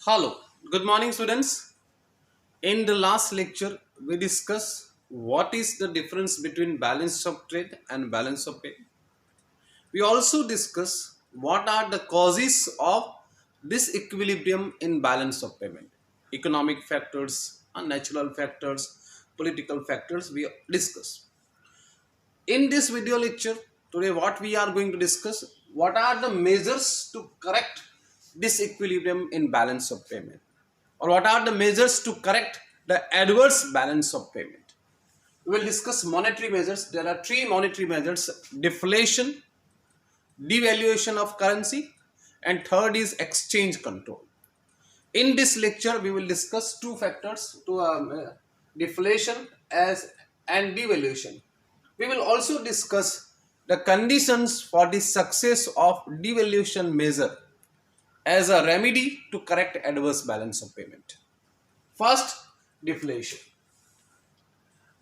Hello, good morning, students. In the last lecture, we discussed what is the difference between balance of trade and balance of pay. We also discuss what are the causes of disequilibrium in balance of payment. Economic factors, natural factors, political factors we discuss. In this video lecture, today what we are going to discuss, what are the measures to correct disequilibrium in balance of payment, or what are the measures to correct the adverse balance of payment. We will discuss monetary measures. There are three monetary measures: deflation, devaluation of currency, and third is exchange control. In this lecture, we will discuss two factors to deflation as and devaluation. We will also discuss the conditions for the success of devaluation measure as a remedy to correct adverse balance of payment. First, deflation.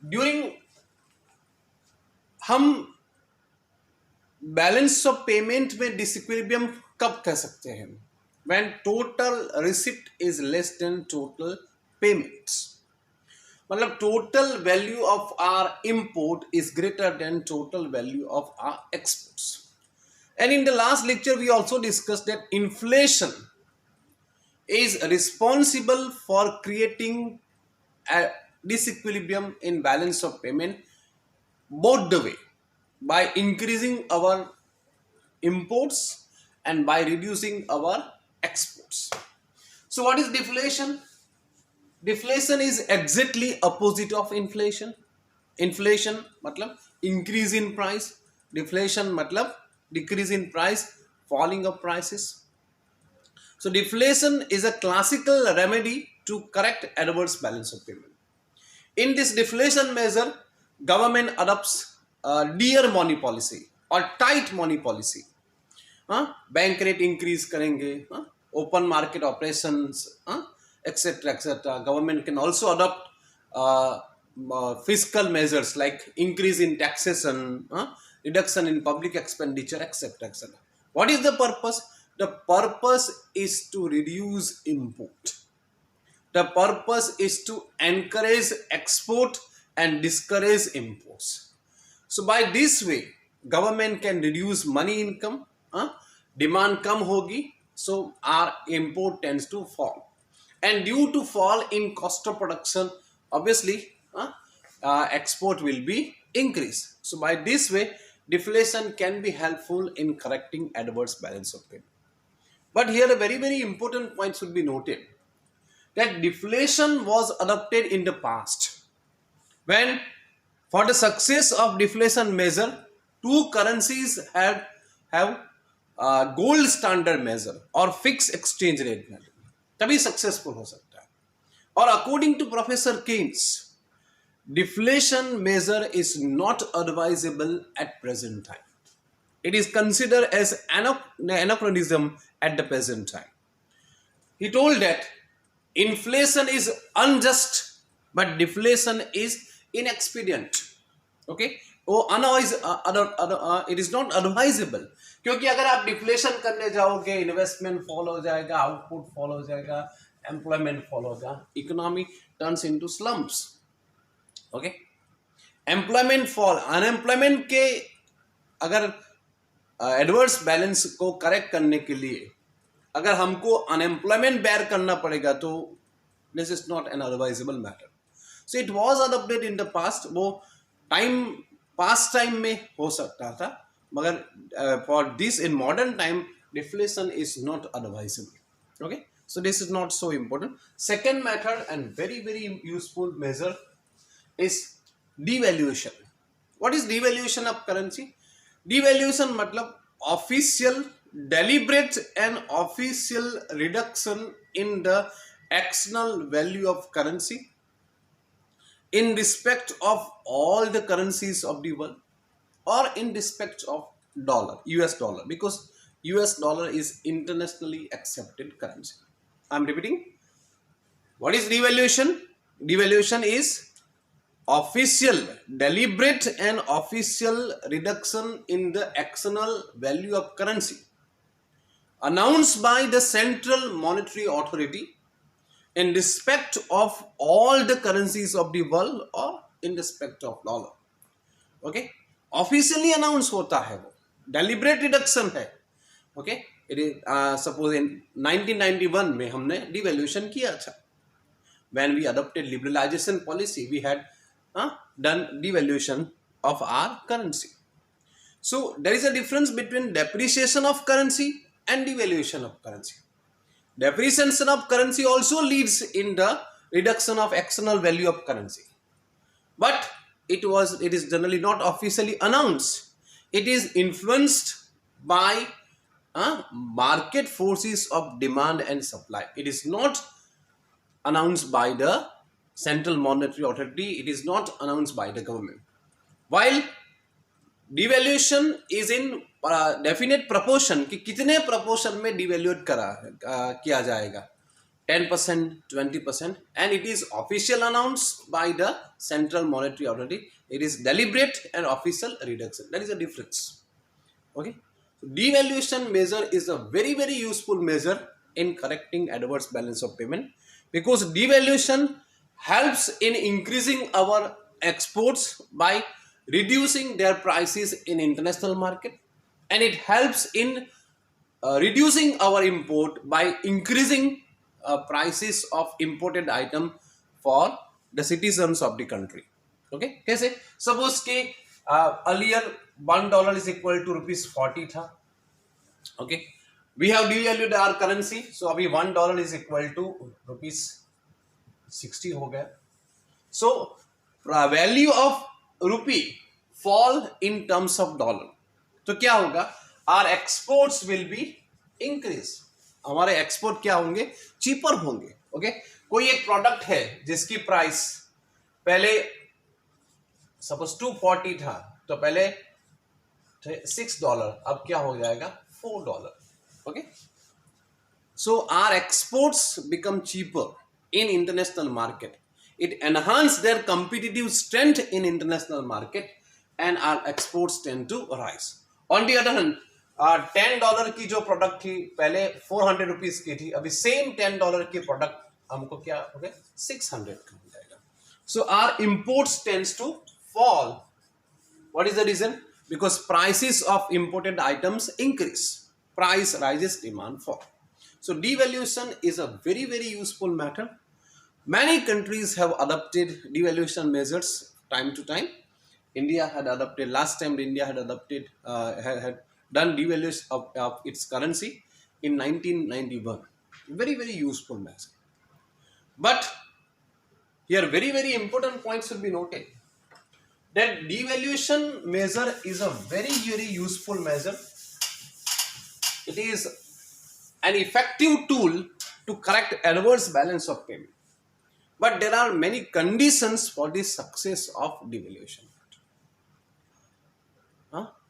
During हम balance of payment में disequilibrium कब कह सकते हैं? When total receipt is less than total payments. मतलब total value of our import is greater than total value of our exports. And in the last lecture, we also discussed that inflation is responsible for creating a disequilibrium in balance of payment both the way, by increasing our imports and by reducing our exports. So what is deflation? Deflation is exactly opposite of inflation. Inflation मतलब increase in price, deflation मतलब decrease in price, falling of prices. So deflation is a classical remedy to correct adverse balance of payment. In this deflation measure, government adopts dear money policy or tight money policy. Bank rate increase करेंगे, open market operations, etc etc. Government can also adopt fiscal measures like increase in taxation, reduction in public expenditure, etc etc. What is the purpose? The purpose is to reduce import. The purpose is to encourage export and discourage imports. So by this way, government can reduce money income, demand कम होगी, so our import tends to fall, and due to fall in cost of production, obviously export will be increased. So by this way, deflation can be helpful in correcting adverse balance of payment. But here a very important point should be noted, that deflation was adopted in the past when, for the success of deflation measure, two currencies have gold standard measure or fixed exchange rate measure, तभी successful हो सकता है. और according to Professor Keynes, deflation measure is not advisable at present time. It is considered as anachronism at the present time. He told that inflation is unjust, but deflation is inexpedient. Okay, वो it is not advisable, क्योंकि अगर आप deflation करने जाओगे, investment fall हो जाएगा, output fall हो जाएगा, एम्प्लॉयमेंट फॉल होगा, economy turns into slumps. Okay, employment fall, unemployment के अगर एडवर्स बैलेंस को करेक्ट करने के लिए अगर हमको अनएम्प्लॉयमेंट बेयर करना पड़ेगा, तो this is not an advisable matter. So it was adopted in the past. वो टाइम पास्ट टाइम में हो सकता था, मगर for this in modern time deflation is not advisable. Okay, so this is not so important. Second method and very useful measure is devaluation. What is devaluation of currency? Devaluation मतलब official, deliberate and official reduction in the external value of currency in respect of all the currencies of the world, or in respect of dollar, US dollar, because US dollar is internationally accepted currency. I'm repeating. What is devaluation? Devaluation is official, deliberate and official reduction in the external value of currency announced by the Central Monetary Authority in respect of all the currencies of the world or in respect of dollar. Okay, officially announce होता है, वो deliberate reduction है. Okay, it is suppose in 1991 में हमने devaluation किया था. When we adopted liberalisation policy we had done devaluation of our currency. So there is a difference between depreciation of currency and devaluation of currency. Depreciation of currency also leads in the reduction of external value of currency, but it is generally not officially announced. It is influenced by market forces of demand and supply. It is not announced by the Central Monetary Authority. It is not announced by the government. While devaluation is in definite proportion कि कितने proportion में डिवैल्यूएट किया जाएगा, 10%, 20%, and it is official announced by the central monetary authority. It is deliberate and official reduction. That is a difference. Okay, devaluation measure is a very very useful measure in correcting adverse balance of payment, because devaluation helps in increasing our exports by reducing their prices in international market, and it helps in reducing our import by increasing prices of imported item for the citizens of the country. Okay, कैसे? Suppose कि earlier $1 is equal to ₹40 था. Okay, we have devalued our currency, so अभी $1 is equal to ₹60 हो गया. So value of rupee fall in terms of dollar. तो क्या होगा? Our exports will be increase. हमारे एक्सपोर्ट क्या होंगे? चीपर होंगे. ओके, कोई एक प्रोडक्ट है जिसकी प्राइस पहले सपोज $240 था, तो पहले $6, अब क्या हो जाएगा? $4. Okay, so our exports become cheaper in international market. It enhances their competitive strength in international market, and our exports tend to rise. On the other hand, $10 की जो प्रोडक्ट थी पहले ₹400 की थी, अभी सेम $10 की प्रोडक्ट हमको क्या हो गया? 600 का हो जाएगा. So our imports tends to fall. What is the reason? Because prices of imported items increase. Price rises, demand fall. So devaluation is a very very useful method. Many countries have adopted devaluation measures time to time. India had adopted, last time India had adopted, had done devaluation of its currency in 1991. Very very useful measure. But here very very important points should be noted, that devaluation measure is a very very useful measure. It is an effective tool to correct adverse balance of payment. But there are many conditions for the success of devaluation.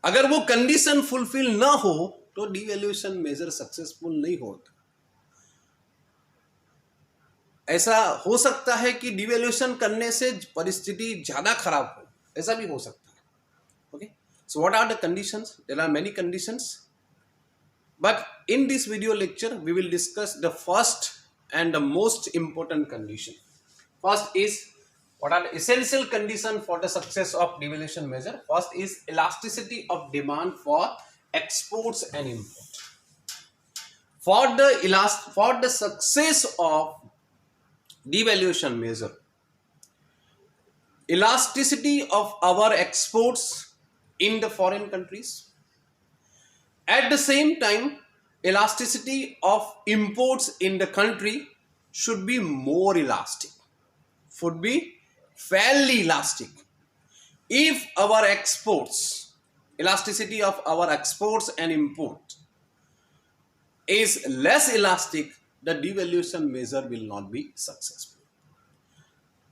अगर वो condition fulfil ना हो तो devaluation measure successful नहीं होता. ऐसा हो सकता है कि डिवैल्यूएशन करने से परिस्थिति ज्यादा खराब हो, ऐसा भी हो सकता है. Okay, so what are the conditions? There are many conditions, but in this video lecture we will discuss the first and the most important condition. First is, what are the essential conditions for the success of devaluation measure? First is elasticity of demand for exports and import. For the success of devaluation measure, elasticity of our exports in the foreign countries, at the same time elasticity of imports in the country should be more elastic, should be fairly elastic. If our exports, elasticity of our exports and import is less elastic, the devaluation measure will not be successful.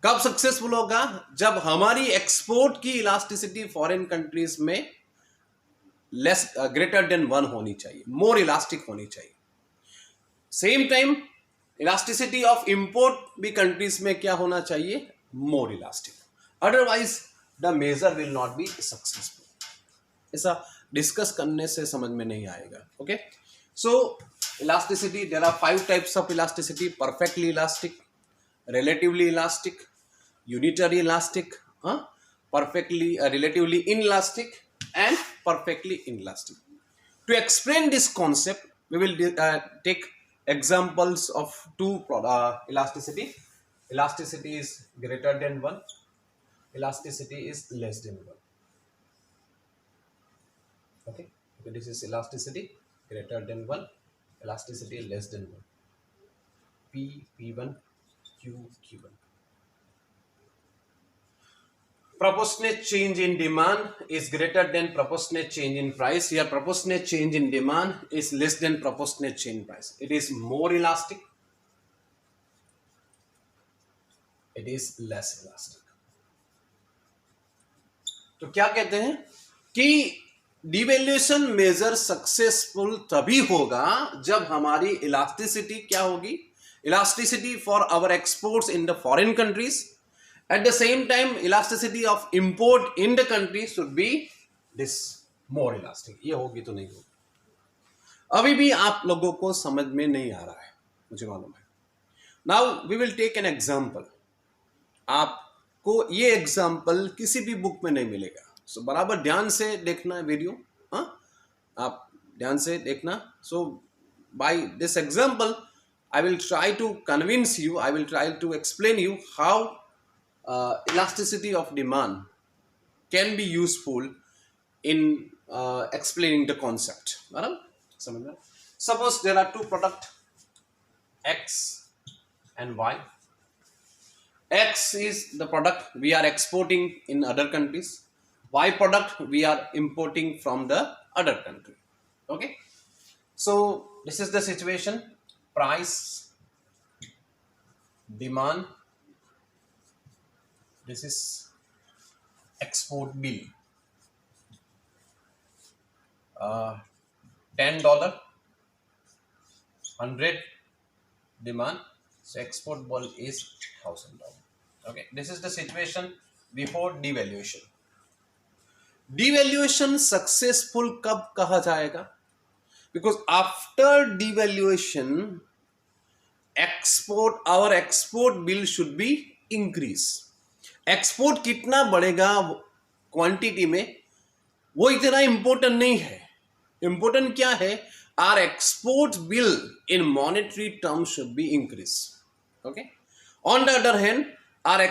कब successful होगा? जब हमारी export की elasticity foreign countries में less greater than 1 होनी चाहिए, more elastic होनी चाहिए. Same time elasticity of import भी कंट्रीज में क्या होना चाहिए? More elastic. Otherwise the measure will not be successful. ऐसा डिस्कस करने से समझ में नहीं आएगा. Okay, So elasticity, there are 5 types of elasticity: perfectly elastic, relatively elastic, unitary elastic, perfectly relatively inelastic, and perfectly inelastic. To explain this concept, we will take examples of two elasticity. Elasticity is greater than 1, elasticity is less than 1. Okay, so this is elasticity greater than 1, elasticity less than 1. P1, Q1. Proportionate change in demand is greater than proportionate change in price. Here proportionate change in demand is less than proportionate change in price. It is more elastic, it is less elastic. तो क्या कहते हैं कि devaluation measure successful तभी होगा जब हमारी elasticity क्या होगी, elasticity for our exports in the foreign countries, at the same time elasticity of import in the country should be this more elastic. ये होगी तो नहीं होगी. अभी भी आप लोगों को समझ में नहीं आ रहा है, मुझे मालूम है. Now we will take an example. आपको ये एग्जाम्पल किसी भी बुक में नहीं मिलेगा. सो बराबर ध्यान से देखना वीडियो. हाँ, आप ध्यान से देखना. So by this example I will try to convince you, I will try to explain you how elasticity of demand can be useful in explaining the concept. बराबर. Suppose there are two products X and Y. X is the product we are exporting in other countries. Y product we are importing from the other country. Okay. So this is the situation. Price, demand. This is export bill. $10, 100 demand. So export bill is $1,000. Okay, this is the situation before devaluation. Devaluation successful कब कहा जाएगा? Because after devaluation, our export bill should be increase. Export कितना बढ़ेगा quantity में वो इतना important नहीं है. इंपॉर्टेंट क्या है? Our export bill in monetary terms should be increase. Okay. On the other hand our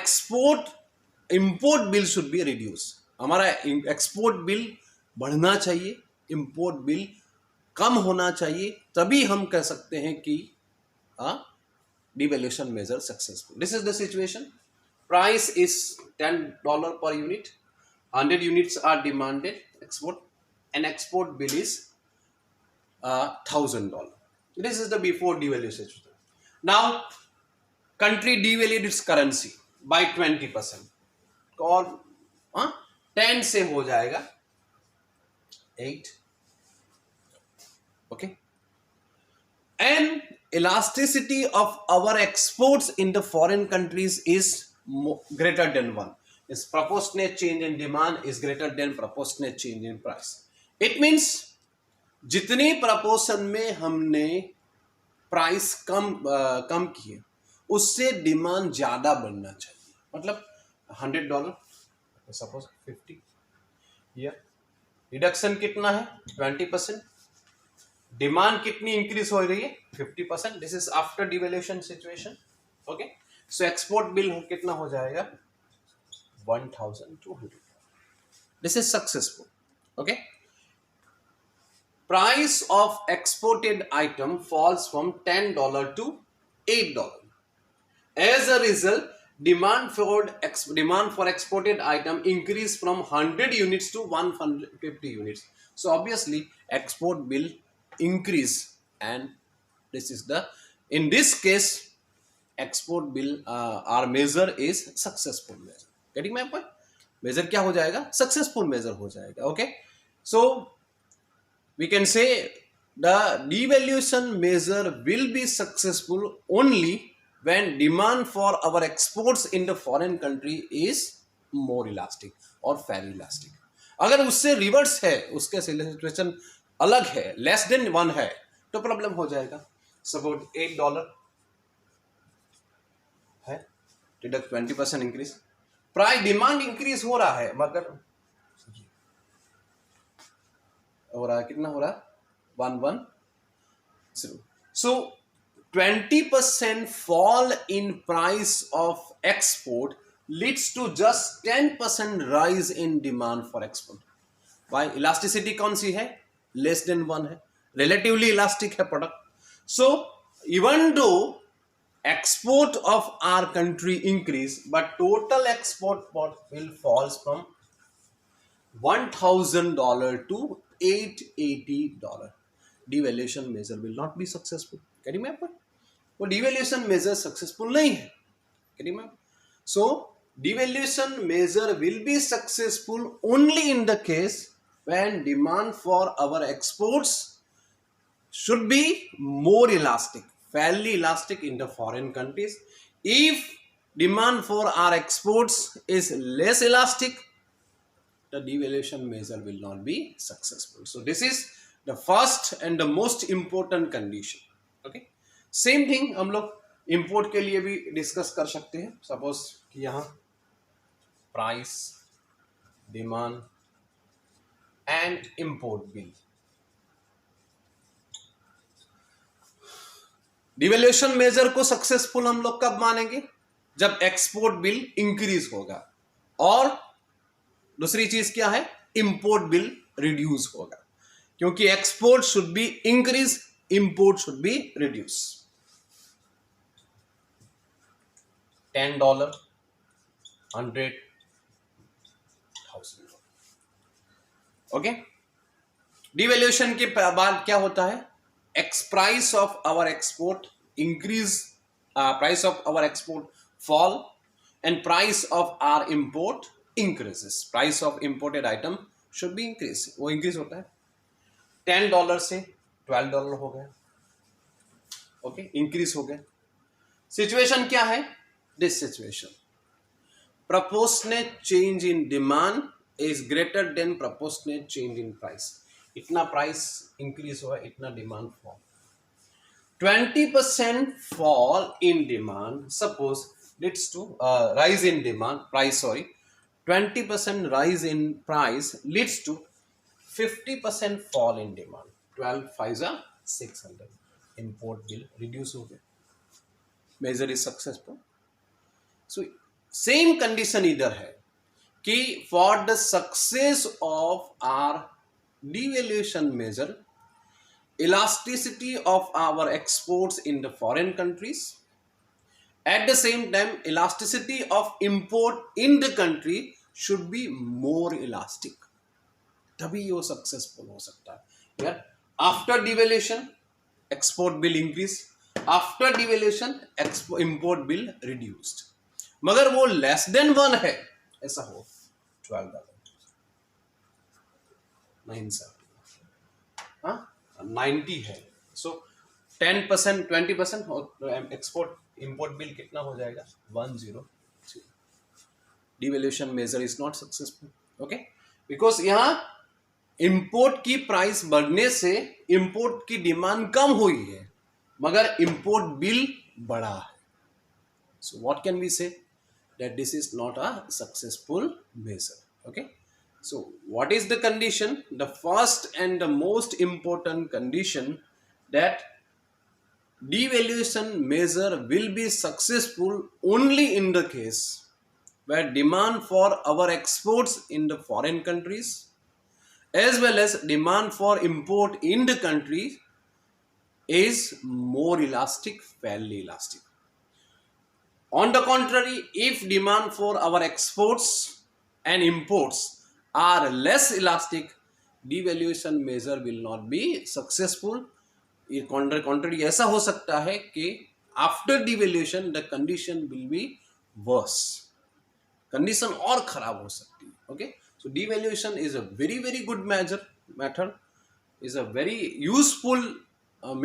import bill should be reduce. हमारा एक्सपोर्ट बिल बढ़ना चाहिए, इंपोर्ट बिल कम होना चाहिए, तभी हम कह सकते हैं कि devaluation measure successful. This is the situation. Price is $10 per unit. 100 units are demanded export, and export bill is $1,000. This is the before devaluation. Now, country devalued its currency by 20%. और 10 से हो जाएगा 8. Okay. And elasticity of our exports in the foreign countries is greater than 1. Its proportionate change in demand is greater than proportionate change in price. It means जितनी proportion में हमने price कम किए उससे demand ज्यादा बढ़ना चाहिए. मतलब $100, सपोज 50. ईयर रिडक्शन कितना है? 20%. डिमांड कितनी इंक्रीज हो रही है? 50%. This is after devaluation situation. Okay. So export bill कितना हो जाएगा? 1,200. This is successful. Okay. Price of exported item falls from $10 to $8. As a result demand for exported item increase from 100 units to 150 units. So obviously export bill increase, and this is the, in this case export bill our measure is successful measure. Getting my point? measure क्या हो जाएगा? Successful measure हो जाएगा. Okay, so we can say the devaluation measure will be successful only when demand for our exports in the foreign country is more elastic or very elastic. अगर उससे reverse है, उसके situation अलग है, less than 1 है, तो problem हो जाएगा। सपोज $8 है, deduct 20% increase, price demand increase हो रहा है मगर हो रहा है, कितना हो रहा है, 110। So 20% fall in price of export leads to just 10% rise in demand for export. Why? Elasticity कौन सी है, लेस देन 1 है, relatively elastic है product. So even though export of our country increase, but total export will falls from $1,000 to $880, devaluation measure will not be successful। कह मैं आपको, वो devaluation measure successful नहीं है, कह मैं। So devaluation measure will be successful only in the case when demand for our exports should be more elastic, fairly elastic in the foreign countries. If demand for our exports is less elastic, the devaluation measure will not be successful. So this is the first and the most important condition. Okay, same thing हम लोग import के लिए भी discuss कर सकते हैं। Suppose कि यहाँ price, demand and import bill, devaluation measure को सक्सेसफुल हम लोग कब मानेंगे, जब एक्सपोर्ट बिल इंक्रीज होगा, और दूसरी चीज क्या है, इंपोर्ट बिल रिड्यूस होगा, क्योंकि export should be increase, import should be reduce. $10, 100, 1000। Okay, devaluation के बाद क्या होता है, price of our export increase, price of our export fall, and price of our import increases। price of imported item should be increased, वो increase होता है, $10 से $12 हो गया, ओके, increase हो गया। सिचुएशन क्या है, this situation, proportionate change in demand is greater than proportionate change in price। इतना प्राइस इंक्रीज हुआ, इतना demand fall. 20% fall in demand, suppose leads to rise in demand price, sorry, 20% rise in price leads to 50% fall in demand। 12 5 600, import bill reduce हो गया, measure is successful। So same condition इधर है कि for the success of our devaluation measure, elasticity of our exports in the foreign countries, at the same time elasticity of import in the country should be more elastic, तभी वो successful हो सकता है यार। After devaluation export bill increase, after devaluation import bill reduced, मगर वो less than 1 है, ऐसा हो, $12 970, हाँ 90 है। सो 10% 20% और एक्सपोर्ट इंपोर्ट बिल कितना हो जाएगा, 103। Devaluation measure is not successful, okay, because यहाँ इंपोर्ट की प्राइस बढ़ने से इंपोर्ट की डिमांड कम हुई है, मगर इंपोर्ट बिल बढ़ा है। So what can we say, that this is not a successful measure, okay. So what is the condition? The first and the most important condition, that devaluation measure will be successful only in the case where demand for our exports in the foreign countries as well as demand for import in the country is more elastic, fairly elastic. On the contrary, if demand for our exports and imports are less elastic, devaluation measure will not be successful। contrary ऐसा हो सकता है कि after devaluation the condition will be worse, condition और खराब हो सकती है, okay। So devaluation is a very very good method, is a very useful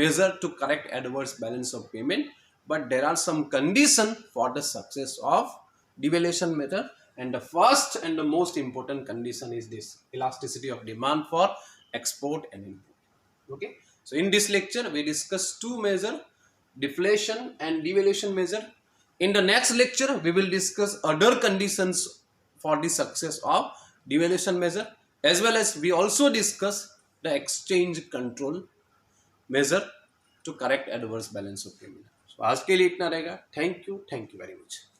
measure to correct adverse balance of payment, but there are some condition for the success of devaluation method, and the first and the most important condition is this, elasticity of demand for export and import, okay। So in this lecture we discuss two measure, deflation and devaluation measure. In the next lecture we will discuss other conditions for the success of devaluation measure, as well as we also discuss the exchange control measure to correct adverse balance of payment. So आज के लिए इतना रहेगा. Thank you very much.